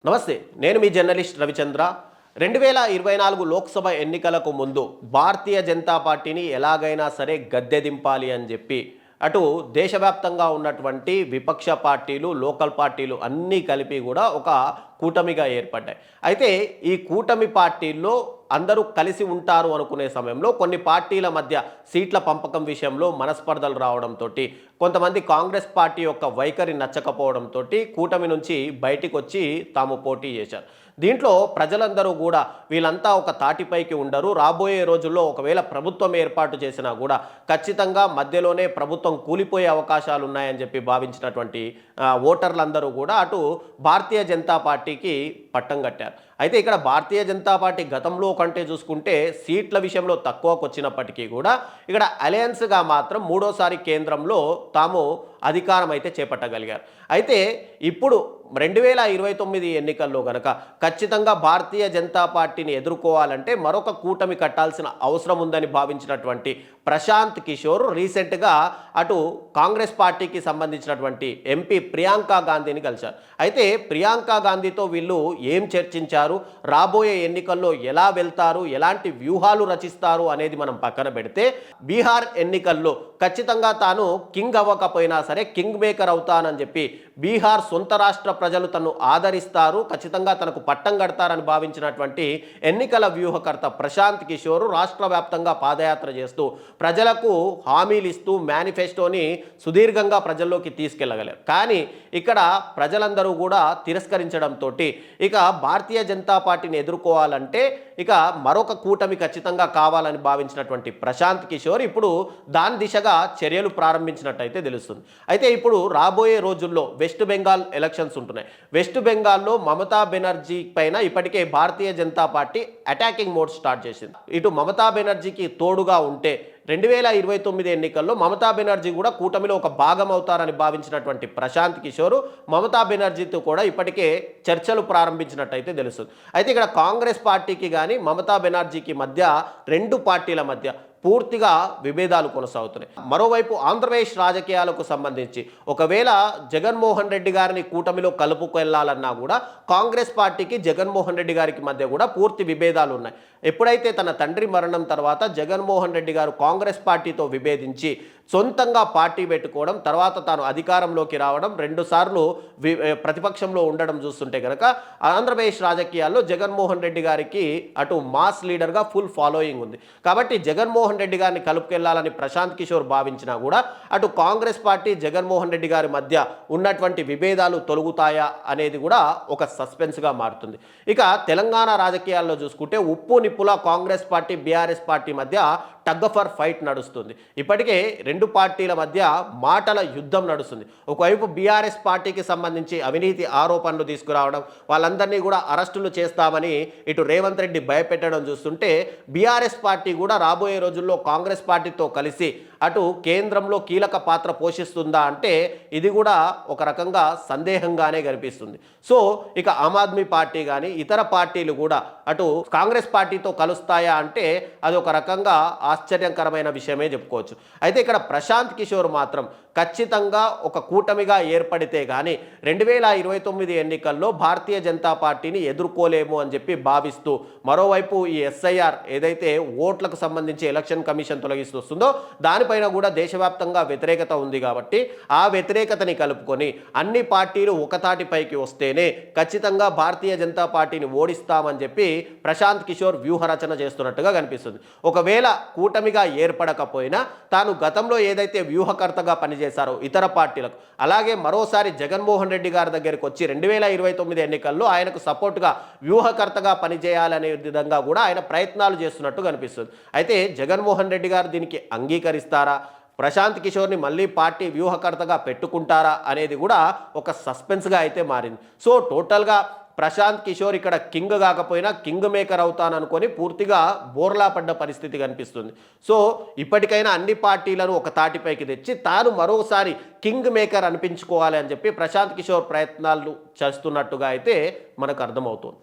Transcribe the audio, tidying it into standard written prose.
నమస్తే, నేను మీ జర్నలిస్ట్ రవిచంద్ర. 2024 లోక్సభ ఎన్నికలకు ముందు భారతీయ జనతా పార్టీని ఎలాగైనా సరే గద్దె దింపాలి అని చెప్పి అటు దేశవ్యాప్తంగా ఉన్నటువంటి విపక్ష పార్టీలు, లోకల్ పార్టీలు అన్నీ కలిపి కూడా ఒక కూటమిగా ఏర్పడ్డాయి. అయితే ఈ కూటమి పార్టీల్లో అందరూ కలిసి ఉంటారు అనుకునే సమయంలో కొన్ని పార్టీల మధ్య సీట్ల పంపకం విషయంలో మనస్పర్ధలు రావడంతో, కొంతమంది కాంగ్రెస్ పార్టీ యొక్క వైఖరి నచ్చకపోవడంతో కూటమి నుంచి బయటికి వచ్చి తాము పోటీ చేశారు. దీంట్లో ప్రజలందరూ కూడా వీళ్ళంతా ఒక తాటిపైకి ఉండరు, రాబోయే రోజుల్లో ఒకవేళ ప్రభుత్వం ఏర్పాటు చేసినా కూడా ఖచ్చితంగా మధ్యలోనే ప్రభుత్వం కూలిపోయే అవకాశాలు ఉన్నాయని చెప్పి భావించినటువంటి ఓటర్లందరూ కూడా అటు భారతీయ జనతా పార్టీకి పట్టం కట్టారు. అయితే ఇక్కడ భారతీయ జనతా పార్టీ గతంలో కంటే చూసుకుంటే సీట్ల విషయంలో తక్కువకు వచ్చినప్పటికీ కూడా ఇక్కడ అలయన్స్గా మాత్రం మూడోసారి కేంద్రంలో తాము అధికారం అయితే చేపట్టగలిగారు. అయితే ఇప్పుడు 2029 ఎన్నికల్లో గనక ఖచ్చితంగా భారతీయ జనతా పార్టీని ఎదుర్కోవాలంటే మరొక కూటమి కట్టాల్సిన అవసరం ఉందని భావించినటువంటి ప్రశాంత్ కిషోర్ రీసెంట్గా అటు కాంగ్రెస్ పార్టీకి సంబంధించినటువంటి ఎంపీ ప్రియాంక గాంధీని కలిశారు. అయితే ప్రియాంక గాంధీతో వీళ్ళు ఏం చర్చించారు, రాబోయే ఎన్నికల్లో ఎలా వెళ్తారు, ఎలాంటి వ్యూహాలు రచిస్తారు అనేది మనం పక్కన పెడితే, బీహార్ ఎన్నికల్లో ఖచ్చితంగా తాను కింగ్ అవ్వకపోయినా సరే కింగ్ మేకర్ అవుతానని చెప్పి బీహార్ సొంత రాష్ట్ర ప్రజలు తను ఆదరిస్తారు, ఖచ్చితంగా తనకు పట్టం కడతారని భావించినటువంటి ఎన్నికల వ్యూహకర్త ప్రశాంత్ కిషోర్ రాష్ట్ర వ్యాప్తంగా పాదయాత్ర చేస్తూ ప్రజలకు హామీలు ఇస్తూ మేనిఫెస్టోని సుదీర్ఘంగా ప్రజల్లోకి తీసుకెళ్లగలరు. కానీ ఇక్కడ ప్రజలందరూ కూడా తిరస్కరించడంతో ఇక భారతీయ జనతా పార్టీని ఎదుర్కోవాలంటే ఇక మరొక కూటమి ఖచ్చితంగా కావాలని భావించినటువంటి ప్రశాంత్ కిషోర్ ఇప్పుడు దాని దిశగా చర్యలు ప్రారంభించినట్టయితే తెలుస్తుంది. అయితే ఇప్పుడు రాబోయే రోజుల్లో వెస్ట్ బెంగాల్ ఎలక్షన్స్ ఉంటున్నాయి. వెస్ట్ బెంగాల్లో మమతా బెనర్జీ పైన ఇప్పటికే Bharatiya Janata Party attacking mode start చేసింది. ఇటు మమతా బెనర్జీకి తోడుగా ఉంటే 2029 ఎన్నికల్లో మమతా బెనర్జీ కూడా కూటమిలో ఒక భాగం అవుతారని భావించినటువంటి ప్రశాంత్ కిషోర్ మమతా బెనర్జీతో కూడా ఇప్పటికే చర్చలు ప్రారంభించినట్టయితే తెలుస్తుంది. అయితే ఇక్కడ కాంగ్రెస్ పార్టీకి కానీ మమతా బెనర్జీకి మధ్య, రెండు పార్టీల మధ్య పూర్తిగా విభేదాలు కొనసాగుతున్నాయి. మరోవైపు ఆంధ్రప్రదేశ్ రాజకీయాలకు సంబంధించి ఒకవేళ జగన్మోహన్ రెడ్డి గారిని కూటమిలో కలుపుకెళ్లాలన్నా కూడా కాంగ్రెస్ పార్టీకి జగన్మోహన్ రెడ్డి గారికి మధ్య కూడా పూర్తి విభేదాలు ఉన్నాయి. ఎప్పుడైతే తన తండ్రి మరణం తర్వాత జగన్మోహన్ రెడ్డి గారు కాంగ్రెస్ పార్టీతో విభేదించి సొంతంగా పార్టీ పెట్టుకోవడం, తర్వాత తాను అధికారంలోకి రావడం, 2 సార్లు ప్రతిపక్షంలో ఉండడం చూస్తుంటే కనుక ఆంధ్రప్రదేశ్ రాజకీయాల్లో జగన్మోహన్ రెడ్డి గారికి అటు మాస్ లీడర్గా ఫుల్ ఫాలోయింగ్ ఉంది. కాబట్టి జగన్మోహన్ రెడ్డి గారిని కలుపుకెళ్లాలని ప్రశాంత్ కిషోర్ భావించినా కూడా అటు కాంగ్రెస్ పార్టీ, జగన్మోహన్ రెడ్డి గారి మధ్య ఉన్నటువంటి విభేదాలు తొలగుతాయా అనేది కూడా ఒక సస్పెన్స్గా మారుతుంది. ఇక తెలంగాణ రాజకీయాల్లో చూసుకుంటే ఉప్పు నిప్పుల కాంగ్రెస్ పార్టీ, బీఆర్ఎస్ పార్టీ మధ్య టగ్ ఫర్ ఫైట్ నడుస్తుంది. ఇప్పటికే రెండు పార్టీల మధ్య మాటల యుద్ధం నడుస్తుంది. ఒకవైపు బీఆర్ఎస్ పార్టీకి సంబంధించి అవినీతి ఆరోపణలు తీసుకురావడం, వాళ్ళందరినీ కూడా అరెస్టులు చేస్తామని ఇటు రేవంత్ రెడ్డి భయపెట్టడం చూస్తుంటే, బీఆర్ఎస్ పార్టీ కూడా రాబోయే రోజుల్లో కాంగ్రెస్ పార్టీతో కలిసి అటు కేంద్రంలో కీలక పాత్ర పోషిస్తుందా అంటే ఇది కూడా ఒక రకంగా సందేహంగానే కనిపిస్తుంది. సో ఇక ఆమ్ ఆద్మీ పార్టీ కానీ ఇతర పార్టీలు కూడా అటు కాంగ్రెస్ పార్టీతో కలుస్తాయా అంటే అది ఒక రకంగా ఆశ్చర్యకరమైన విషయమే చెప్పుకోవచ్చు. అయితే ఇక్కడ ప్రశాంత్ కిషోర్ మాత్రం ఖచ్చితంగా ఒక కూటమిగా ఏర్పడితే కానీ 2029 ఎన్నికల్లో భారతీయ జనతా పార్టీని ఎదుర్కోలేము అని చెప్పి భావిస్తూ, మరోవైపు ఈ ఎస్ఐఆర్ ఏదైతే ఓట్లకు సంబంధించి ఎలక్షన్ కమిషన్ తొలగిస్తుందో దానిపైన కూడా దేశవ్యాప్తంగా వ్యతిరేకత ఉంది. కాబట్టి ఆ వ్యతిరేకతని కలుపుకొని అన్ని పార్టీలు ఒకతాటిపైకి వస్తేనే ఖచ్చితంగా భారతీయ జనతా పార్టీని ఓడిస్తామని చెప్పి ప్రశాంత్ కిషోర్ వ్యూహరచన చేస్తున్నట్టుగా కనిపిస్తుంది. ఒకవేళ కూటమిగా ఏర్పడకపోయినా తాను గతంలో ఏదైతే వ్యూహకర్తగా పనిచేశారో ఇతర పార్టీలకు, అలాగే మరోసారి జగన్మోహన్ రెడ్డి గారి దగ్గరికి వచ్చి 2029 ఎన్నికల్లో ఆయనకు సపోర్టుగా వ్యూహకర్తగా పనిచేయాలనే విధంగా కూడా ఆయన ప్రయత్నాలు చేస్తున్నట్టు కనిపిస్తుంది. అయితే జగన్మోహన్ రెడ్డి గారు దీనికి అంగీకరిస్తారా, ప్రశాంత్ కిషోర్ని మళ్ళీ పార్టీ వ్యూహకర్తగా పెట్టుకుంటారా అనేది కూడా ఒక సస్పెన్స్గా అయితే మారింది. సో టోటల్గా ప్రశాంత్ కిషోర్ ఇక్కడ కింగ్ కాకపోయినా కింగ్ మేకర్ అవుతాననుకొని పూర్తిగా బోర్లా పడ్డ పరిస్థితి కనిపిస్తుంది. సో ఇప్పటికైనా అన్ని పార్టీలను ఒక తాటిపైకి తెచ్చి తాను మరోసారి కింగ్ మేకర్ అనిపించుకోవాలి అని చెప్పి ప్రశాంత్ కిషోర్ ప్రయత్నాలు చేస్తున్నట్టుగా అయితే మనకు అర్థమవుతుంది.